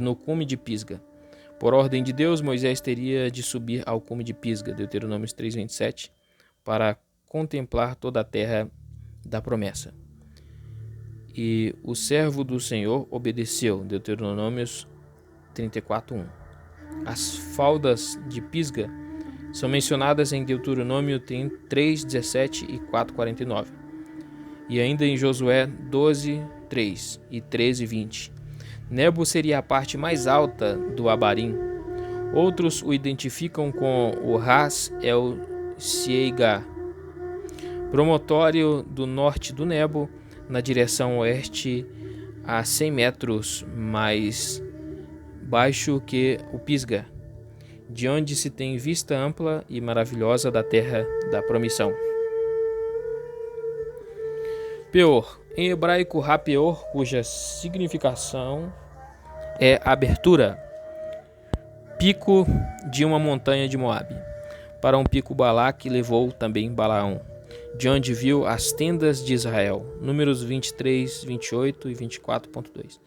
no cume de Pisga. Por ordem de Deus, Moisés teria de subir ao cume de Pisga, Deuteronômio 3:27, para contemplar toda a terra da promessa. E o servo do Senhor obedeceu, Deuteronômios 34:1. As faldas de Pisga são mencionadas em Deuteronômio 3:17 e 4:49. E ainda em Josué 12:3 e 13:20. Nebo seria a parte mais alta do Abarim. Outros o identificam com o Ras El Siegar, promontório do norte do Nebo, na direção oeste, a 100 metros mais baixo que o Pisga, de onde se tem vista ampla e maravilhosa da terra da promissão. Peor, em hebraico Ha-Peor, cuja significação é abertura, pico de uma montanha de Moabe. Para um pico Balaque levou também Balaão, de onde viu as tendas de Israel. Números 23, 28 e 24.2.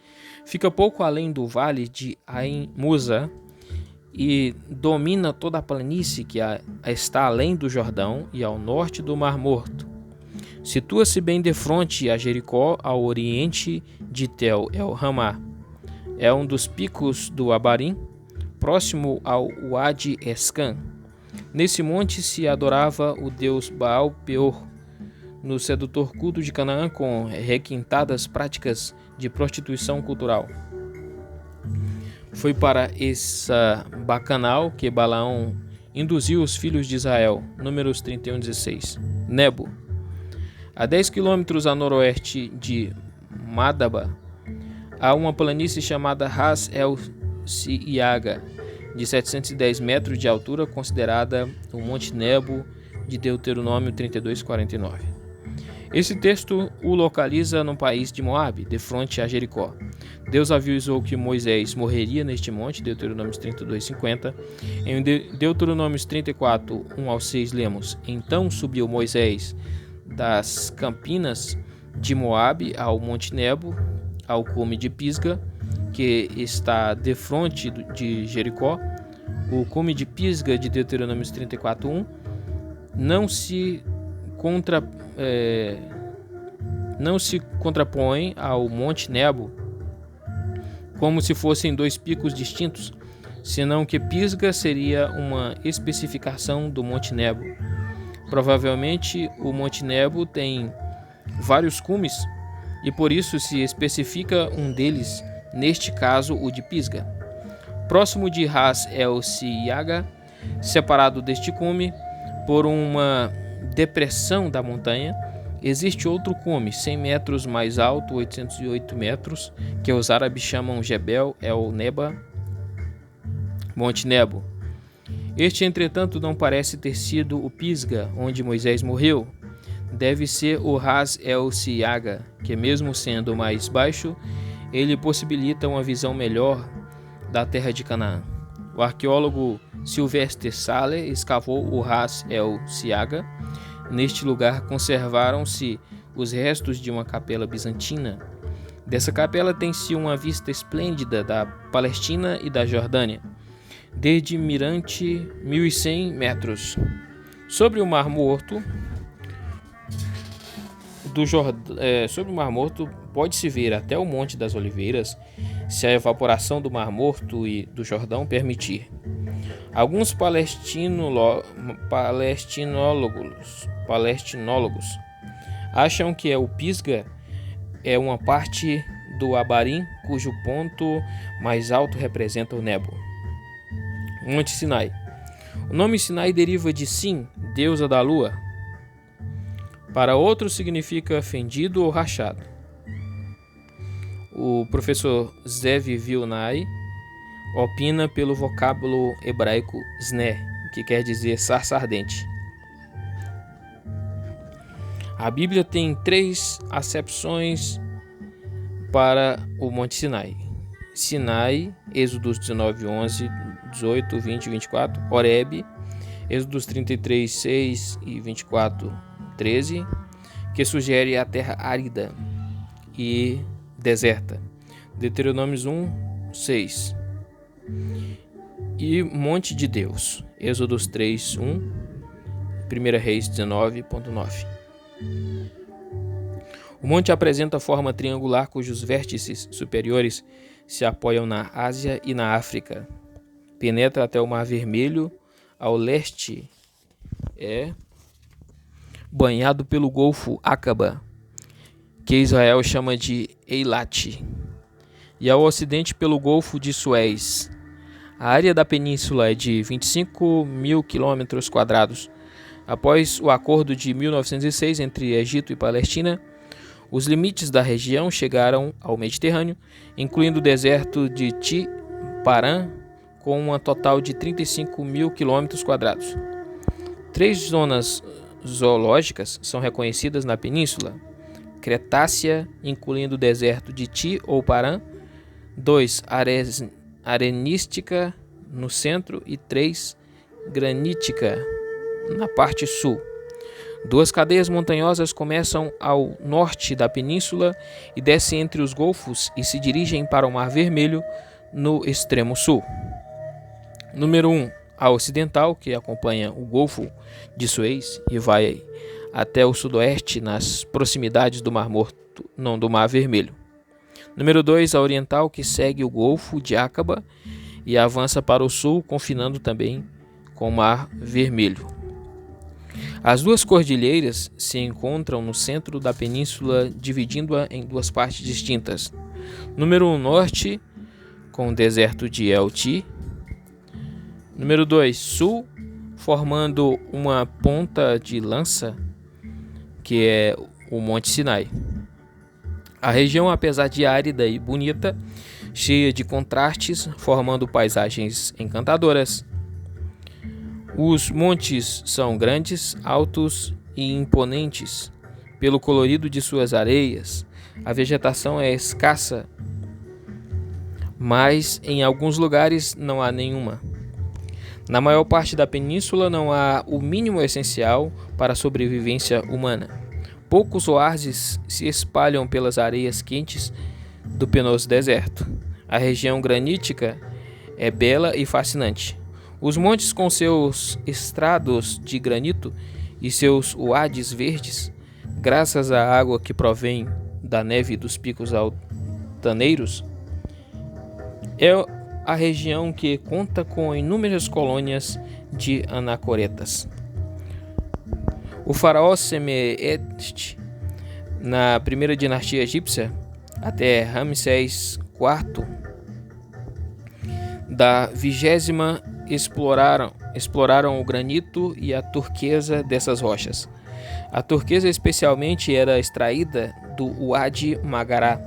Fica pouco além do vale de Ain Musa e domina toda a planície que está além do Jordão e ao norte do Mar Morto. Situa-se bem defronte a Jericó, ao oriente de Tel El-Ramá. É um dos picos do Abarim, próximo ao Wadi Escan. Nesse monte se adorava o deus Baal-Peor, no sedutor culto de Canaã, com requintadas práticas de prostituição cultural. Foi para essa bacanal que Balaão induziu os filhos de Israel. Números 31:16. Nebo. A 10 quilômetros a noroeste de Madaba, há uma planície chamada Ras El Siaga, de 710 metros de altura, considerada o Monte Nebo de Deuteronômio 32:49. Esse texto o localiza no país de Moabe, defronte a Jericó. Deus avisou que Moisés morreria neste monte, Deuteronômio 32:50. Em Deuteronômio 34, 1-6, lemos: Então subiu Moisés das campinas de Moabe ao Monte Nebo, ao cume de Pisga, que está defronte de Jericó. O cume de Pisga de Deuteronômio 34:1 não se contrapõe ao Monte Nebo como se fossem dois picos distintos, senão que Pisga seria uma especificação do Monte Nebo. Provavelmente o Monte Nebo tem vários cumes e por isso se especifica um deles, neste caso o de Pisga. Próximo de Ras El Siaga, separado deste cume por uma depressão da montanha, existe outro cume, 100 metros mais alto, 808 metros, que os árabes chamam Jebel El Neba, Monte Nebo. Este, entretanto, não parece ter sido o Pisga, onde Moisés morreu. Deve ser o Ras El Siaga, que mesmo sendo mais baixo, ele possibilita uma visão melhor da terra de Canaã. O arqueólogo Sylvester Sale escavou o Ras El Siaga. Neste lugar conservaram-se os restos de uma capela bizantina. Dessa capela tem-se uma vista esplêndida da Palestina e da Jordânia, desde mirante 1.100 metros. Sobre o Mar Morto, pode-se ver até o Monte das Oliveiras, se a evaporação do Mar Morto e do Jordão permitir. Alguns palestinólogos acham que o Pisga é uma parte do Abarim, cujo ponto mais alto representa o Nebo. Monte Sinai. O nome Sinai deriva de Sin, deusa da lua. Para outros significa fendido ou rachado. O professor Zev Vilnai opina pelo vocábulo hebraico Sne, que quer dizer sarça ardente. A Bíblia tem 3 acepções para o Monte Sinai. Sinai, Êxodos 19, 11, 18, 20 e 24. Horebe, Êxodos 33, 6 e 24, 13, que sugere a terra árida e deserta. Deuteronômios 1, 6. E monte de Deus, Êxodos 3, 1, 1 Reis 19.9. O monte apresenta forma triangular cujos vértices superiores se apoiam na Ásia e na África. Penetra até o Mar Vermelho, ao leste é banhado pelo Golfo Aqaba, que Israel chama de Eilat, e ao ocidente pelo Golfo de Suez. A área da península é de 25.000 km². Após o acordo de 1906 entre Egito e Palestina, os limites da região chegaram ao Mediterrâneo, incluindo o deserto de Ti-Paran, com uma total de 35.000 km². 3 zonas zoológicas são reconhecidas na península: Cretácea, incluindo o deserto de Ti ou Paran; 2, arenística no centro e 3, granítica na parte sul. 2 cadeias montanhosas começam ao norte da península e descem entre os golfos e se dirigem para o Mar Vermelho no extremo sul. Número 1, a ocidental, que acompanha o Golfo de Suez e vai até o sudoeste nas proximidades do Mar Morto, não, do Mar Vermelho. Número 2, a oriental, que segue o Golfo de Aqaba e avança para o sul, confinando também com o Mar Vermelho. As 2 cordilheiras se encontram no centro da península, dividindo-a em 2 partes distintas. Número 1, norte, com o deserto de El-Ti. Número 2, sul, formando uma ponta de lança, que é o Monte Sinai. A região, apesar de árida e bonita, cheia de contrastes, formando paisagens encantadoras. Os montes são grandes, altos e imponentes pelo colorido de suas areias. A vegetação é escassa, mas em alguns lugares não há nenhuma. Na maior parte da península não há o mínimo essencial para a sobrevivência humana. Poucos oásis se espalham pelas areias quentes do penoso deserto. A região granítica é bela e fascinante. Os montes, com seus estrados de granito e seus uades verdes, graças à água que provém da neve dos picos altaneiros, é a região que conta com inúmeras colônias de anacoretas. O faraó Semeet, na primeira dinastia egípcia, até Ramsés IV, da 20ª, exploraram o granito e a turquesa dessas rochas. A turquesa especialmente era extraída do Uadi Magará.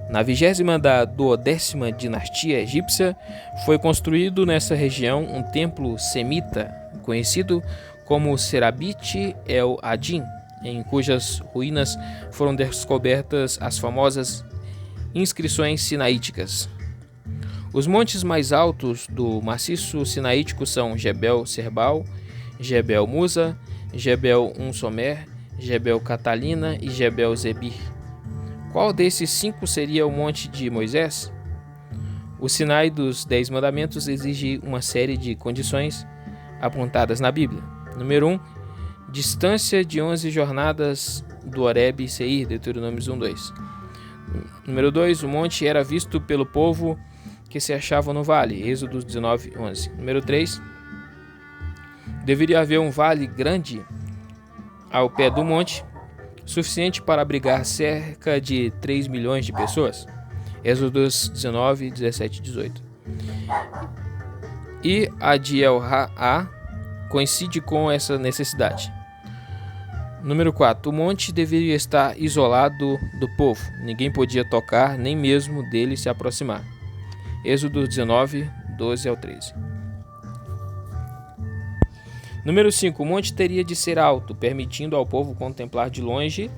Na 20ª da 12ª dinastia egípcia, foi construído nessa região um templo semita, conhecido como Serabit el-Adin, em cujas ruínas foram descobertas as famosas inscrições sinaíticas. Os montes mais altos do maciço sinaítico são Jebel Serbal, Jebel Musa, Jebel Somer, Jebel Catalina e Jebel Zebir. Qual desses 5 seria o monte de Moisés? O Sinai dos 10 mandamentos exige uma série de condições apontadas na Bíblia. Número 1, distância de 11 jornadas do Horebe e Seir, Deuteronômios 1:2. Número 2, o monte era visto pelo povo que se achava no vale, Êxodo 19:11. Número 3, deveria haver um vale grande ao pé do monte, suficiente para abrigar cerca de 3 milhões de pessoas, Êxodos 19, 17 e 18. E a de El-Ha coincide com essa necessidade. Número 4, o monte deveria estar isolado do povo, ninguém podia tocar, nem mesmo dele se aproximar, Êxodo 19, 12 ao 13. Número 5, o monte teria de ser alto, permitindo ao povo contemplar de longe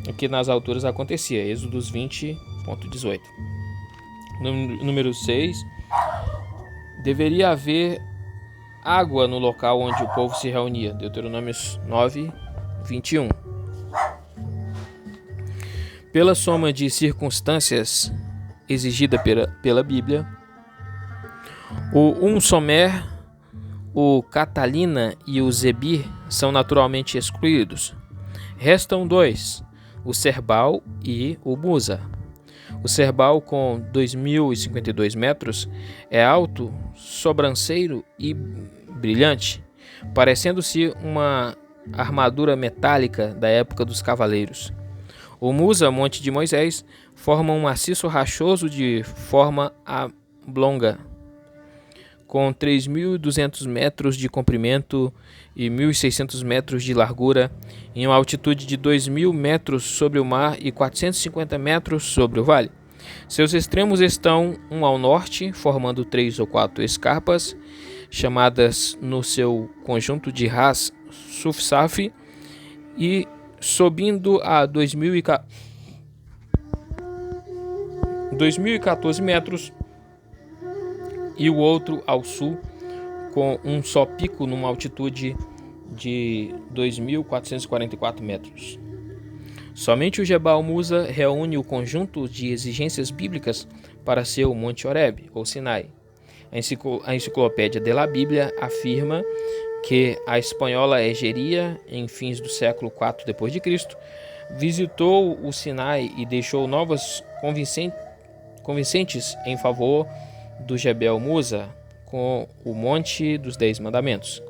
o que nas alturas acontecia, Êxodos 20.18. Número 6, deveria haver água no local onde o povo se reunia, Deuteronômios 9:21. Pela soma de circunstâncias, exigida pela Bíblia. O Somer, o Catalina e o Zebir são naturalmente excluídos. Restam dois, o Serbal e o Musa. O Serbal, com 2.052 metros, é alto, sobranceiro e brilhante, parecendo-se uma armadura metálica da época dos cavaleiros. O Musa, Monte de Moisés, forma um maciço rachoso de forma oblonga, com 3.200 metros de comprimento e 1.600 metros de largura, em uma altitude de 2.000 metros sobre o mar e 450 metros sobre o vale. Seus extremos estão um ao norte, formando 3 ou 4 escarpas, chamadas no seu conjunto de Ras Sufsaf, e subindo a 2.014 metros, e o outro ao sul, com um só pico numa altitude de 2.444 metros. Somente o Jebal Musa reúne o conjunto de exigências bíblicas para ser o Monte Horebe, ou Sinai. A Enciclopédia de la Bíblia afirma que a espanhola Egeria, em fins do século IV d.C., visitou o Sinai e deixou novas convincentes em favor do Jebel Musa, com o Monte dos 10 Mandamentos.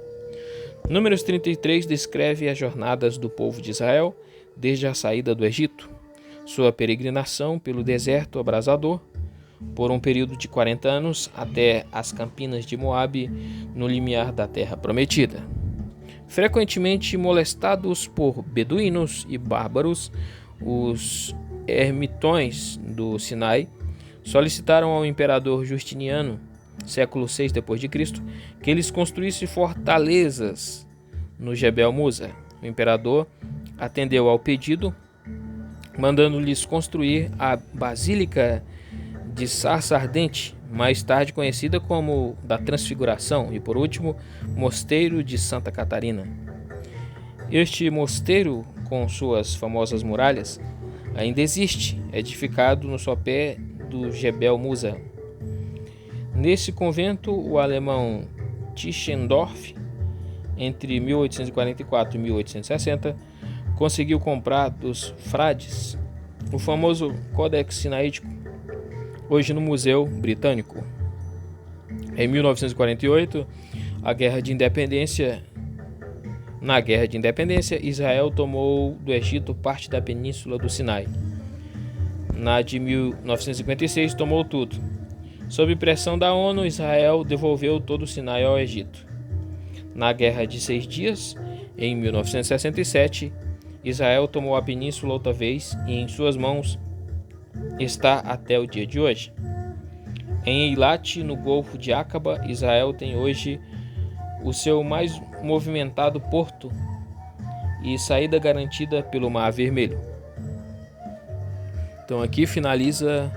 Números 33 descreve as jornadas do povo de Israel desde a saída do Egito, sua peregrinação pelo deserto abrasador, por um período de 40 anos até as campinas de Moabe, no limiar da terra prometida. Frequentemente molestados por beduínos e bárbaros, os ermitões do Sinai solicitaram ao imperador Justiniano, século VI d.C., que eles construíssem fortalezas no Jebel Musa. O imperador atendeu ao pedido, mandando-lhes construir a Basílica de Sarça Ardente, mais tarde conhecida como da Transfiguração, e por último, Mosteiro de Santa Catarina. Este mosteiro, com suas famosas muralhas, ainda existe, edificado no sopé do Jebel Musa. Nesse convento, o alemão Tischendorf, entre 1844 e 1860, conseguiu comprar dos frades o famoso Codex Sinaítico, hoje no Museu Britânico. Em 1948, na Guerra de Independência, Israel tomou do Egito parte da península do Sinai. Na de 1956, tomou tudo. Sob pressão da ONU, Israel devolveu todo o Sinai ao Egito. Na Guerra de 6 Dias, em 1967, Israel tomou a península outra vez e em suas mãos está até o dia de hoje. Em Eilat, no Golfo de Aqaba, Israel tem hoje o seu mais movimentado porto e saída garantida pelo Mar Vermelho. Então aqui finaliza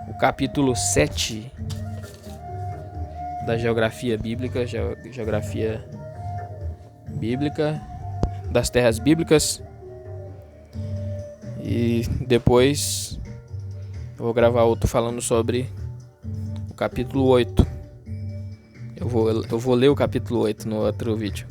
o capítulo 7 da Geografia Bíblica, das Terras Bíblicas. E depois eu vou gravar outro falando sobre o capítulo 8. Eu vou ler o capítulo 8 no outro vídeo.